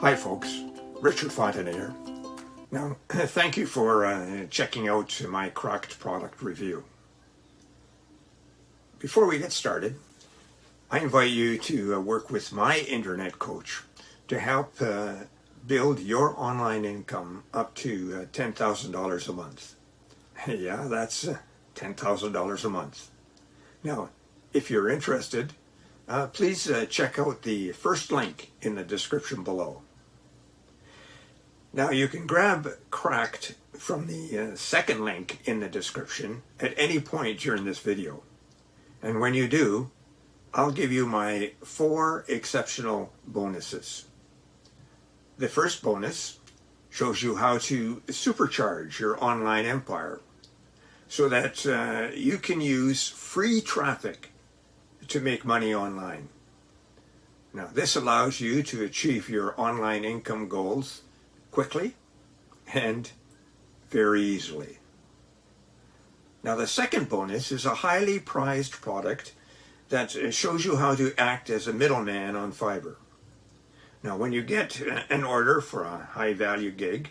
Hi folks, Richard Fontaine here. Now, thank you for checking out my Cractd product review. Before we get started, I invite you to work with my internet coach to help build your online income up to $10,000 a month. Yeah, that's $10,000 a month. Now, if you're interested, please check out the first link in the description below. Now you can grab Cractd from the second link in the description at any point during this video. And when you do, I'll give you my 4 exceptional bonuses. The first bonus shows you how to supercharge your online empire so that you can use free traffic to make money online. Now this allows you to achieve your online income goals quickly and very easily. Now the second bonus is a highly prized product that shows you how to act as a middleman on Fiverr. Now when you get an order for a high value gig,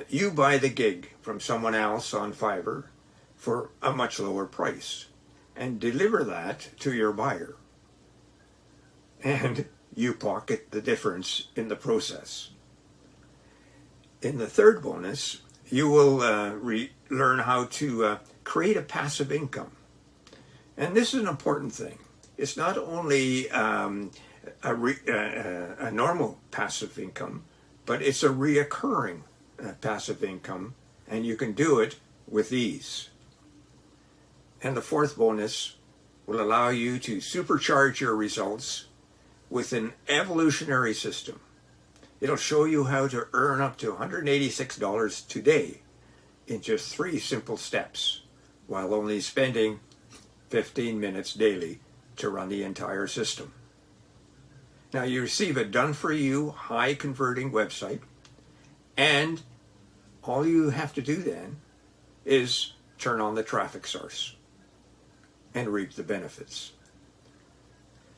you buy the gig from someone else on Fiverr for a much lower price and deliver that to your buyer. And you pocket the difference in the process. In the third bonus, you will learn how to create a passive income. And this is an important thing. It's not only a normal passive income, but it's a reoccurring passive income, and you can do it with ease. And the fourth bonus will allow you to supercharge your results with an evolutionary system. It'll show you how to earn up to $186 today in just 3 simple steps, while only spending 15 minutes daily to run the entire system. Now you receive a done-for-you, high-converting website, and all you have to do then is turn on the traffic source and reap the benefits.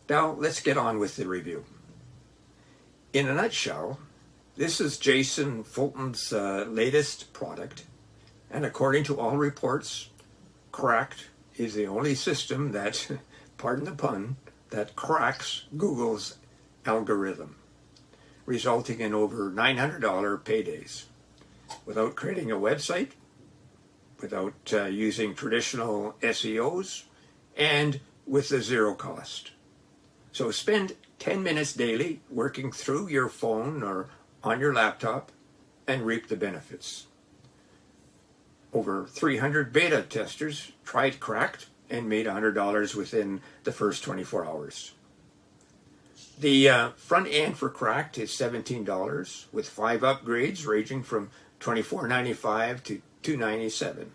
Now let's get on with the review. In a nutshell, this is Jason Fulton's latest product, and according to all reports, Cractd is the only system that, pardon the pun, that cracks Google's algorithm, resulting in over $900 paydays, without creating a website, without using traditional SEOs, and with a zero cost. So spend 10 minutes daily working through your phone or on your laptop and reap the benefits. Over 300 beta testers tried Cractd and made $100 within the first 24 hours. The front end for Cractd is $17 with 5 upgrades ranging from $24.95 to $297,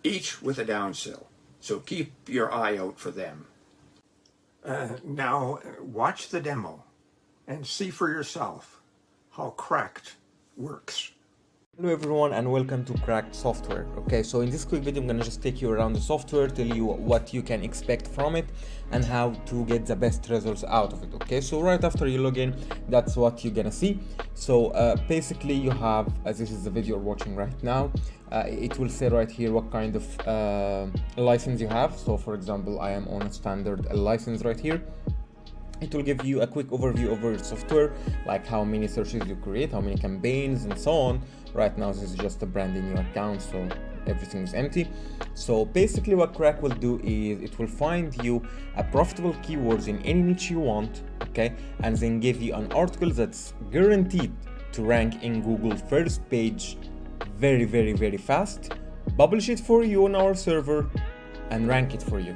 each with a downsell. So keep your eye out for them. Now watch the demo and see for yourself how Cractd works. Hello everyone and welcome to Cractd software. Okay, so in this quick video I'm gonna just take you around the software, tell you what you can expect from it and how to get the best results out of it. Okay, so right after you log in, that's what you're gonna see. So basically you have, as this is the video you're watching right now, it will say right here what kind of license you have. So for example, I am on a standard license right here. It will give you a quick overview over your software, like how many searches you create, how many campaigns and so on. Right now this is just a brand new account, so everything is empty. So basically what Cractd will do is it will find you a profitable keywords in any niche you want, okay, and then give you an article that's guaranteed to rank in Google first page very fast, publish it for you on our server and rank it for you.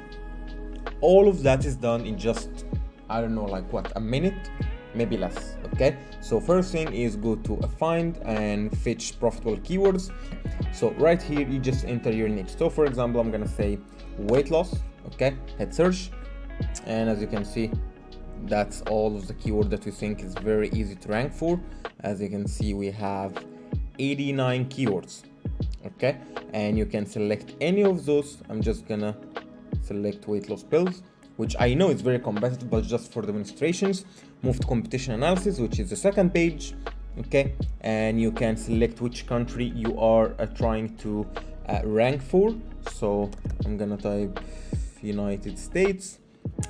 All of that is done in just, I don't know, like what, a minute, maybe less. Okay, so first thing is go to a find and fetch profitable keywords. So right here you just enter your niche. So for example, I'm gonna say weight loss. Okay, hit search, and as you can see, that's all of the keyword that we think is very easy to rank for. As you can see, we have 89 keywords. Okay, and you can select any of those. I'm just gonna select weight loss pills, which I know is very competitive, but just for demonstrations. Move to competition analysis, which is the second page. Okay, and you can select which country you are trying to rank for. So I'm gonna type United States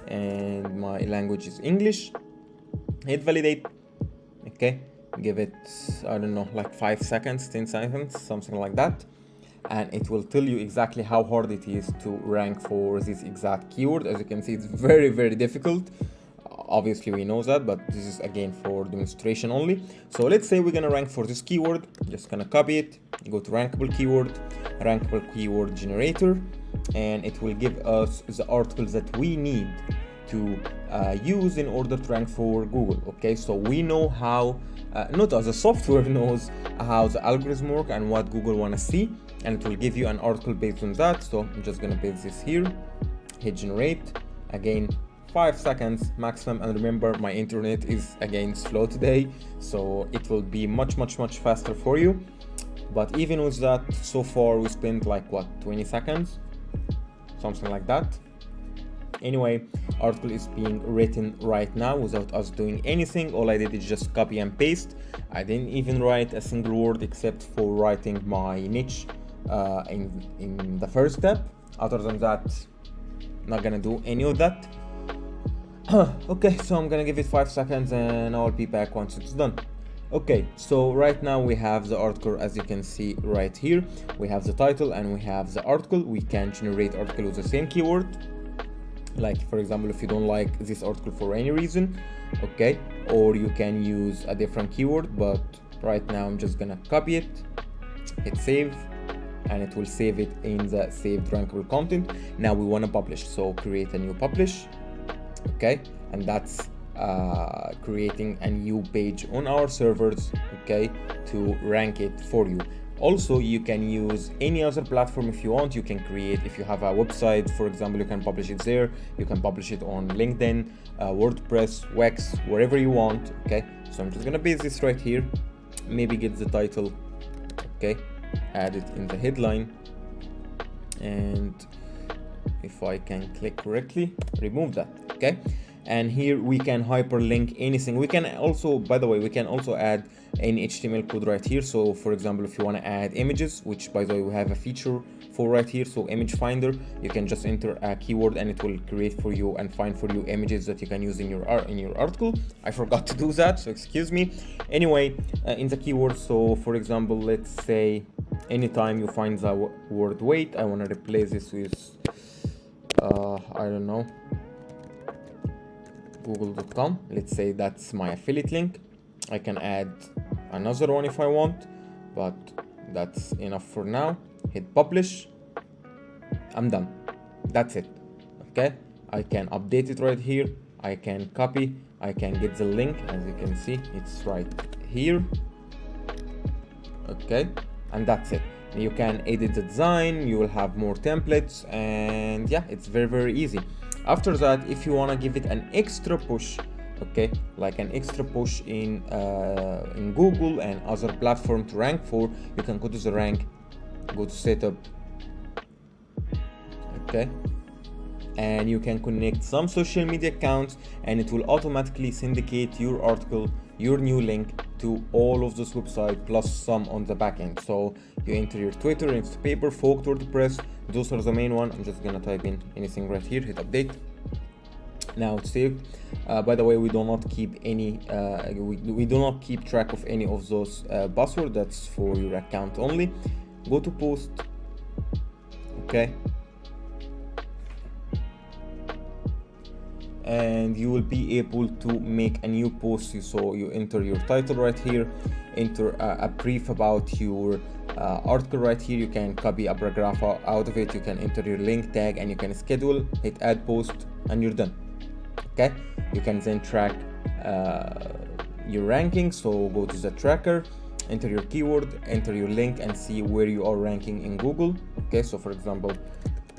and my language is English. Hit validate. Okay, give it, I don't know, like 5 seconds, 10 seconds, something like that, and it will tell you exactly how hard it is to rank for this exact keyword. As you can see, it's very, very difficult. Obviously we know that, but this is again for demonstration only. So let's say we're gonna rank for this keyword. Just gonna copy it, go to rankable keyword generator, and it will give us the articles that we need to use in order to rank for Google. Okay, so we know how, not as a software knows how the algorithm work and what Google wanna see, and it will give you an article based on that. So I'm just gonna paste this here, hit generate, again 5 seconds maximum, and remember my internet is again slow today, so it will be much faster for you. But even with that, so far we spent like what, 20 seconds, something like that. Anyway, article is being written right now without us doing anything. All I did is just copy and paste. I didn't even write a single word except for writing my niche in the first step. Other than that, not gonna do any of that. Okay, so I'm gonna give it 5 seconds and I'll be back once it's done. Okay, so right now we have the article, as you can see right here. We have the title and we have the article. We can generate article with the same keyword. Like for example, if you don't like this article for any reason, okay, or you can use a different keyword, but right now I'm just gonna copy it, hit save, and it will save it in the saved rankable content. Now we want to publish, so create a new publish. Okay, and that's creating a new page on our servers, okay, to rank it for you. Also, you can use any other platform if you want. You can create, if you have a website, for example, you can publish it there. You can publish it on LinkedIn, WordPress, Wix, wherever you want. Okay, so I'm just gonna paste this right here, maybe get the title, okay, add it in the headline, and if I can click correctly, remove that. Okay, and here we can hyperlink anything. We can also, by the way, we can also add any HTML code right here. So for example, if you want to add images, which by the way we have a feature for right here, so image finder, you can just enter a keyword and it will create for you and find for you images that you can use in your article. I forgot to do that, so excuse me. Anyway, in the keyword, so for example, let's say anytime you find the word wait, I want to replace this with I don't know, google.com. let's say that's my affiliate link. I can add another one if I want, but that's enough for now. Hit publish. I'm done. That's it. Okay, I can update it right here. I can copy, I can get the link, as you can see it's right here. Okay, and that's it. You can edit the design, you will have more templates, and yeah, it's very easy. After that, if you want to give it an extra push, okay, like an extra push in Google and other platform to rank for, you can go to the rank, go to setup, okay, and you can connect some social media accounts and it will automatically syndicate your article, your new link to all of those websites plus some on the back end. So you enter your Twitter, Instapaper, Folk, WordPress, those are the main one. I'm just gonna type in anything right here, hit update. Now it's saved. By the way, we do not keep any we do not keep track of any of those passwords. That's for your account only. Go to post, okay, and you will be able to make a new post. So you enter your title right here, enter a brief about your article right here. You can copy a paragraph out of it, you can enter your link tag, and you can schedule, hit add post, and you're done. Okay, you can then track your ranking. So go to the tracker, enter your keyword, enter your link, and see where you are ranking in Google. Okay, so for example,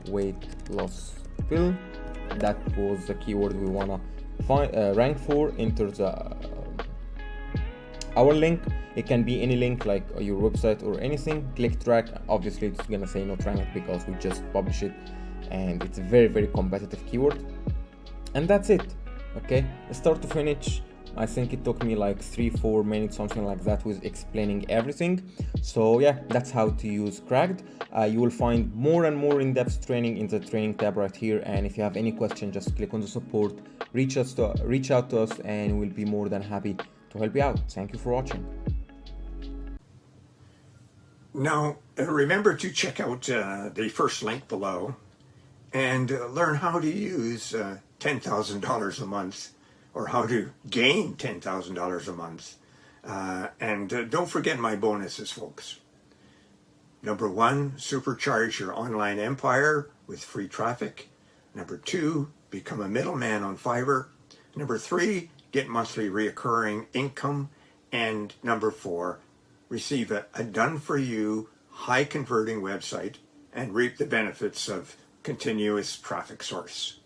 weight loss pill, that was the keyword we wanna find rank for. Enter the our link. It can be any link like your website or anything. Click track. Obviously it's gonna say not ranked because we just published it and it's a very competitive keyword. And that's it. Okay, start to finish. I think it took me like 3-4 minutes, something like that, with explaining everything. So yeah, that's how to use Cractd. You will find more and more in-depth training in the training tab right here. And if you have any question, just click on the support, reach out to us, and we'll be more than happy to help you out. Thank you for watching. Now, remember to check out the first link below and learn how to use $10,000 a month, or how to gain $10,000 a month. And don't forget my bonuses, folks. Number 1, supercharge your online empire with free traffic. Number 2, become a middleman on Fiverr. Number 3, get monthly reoccurring income. And number 4, receive a done-for-you, high-converting website and reap the benefits of continuous traffic source.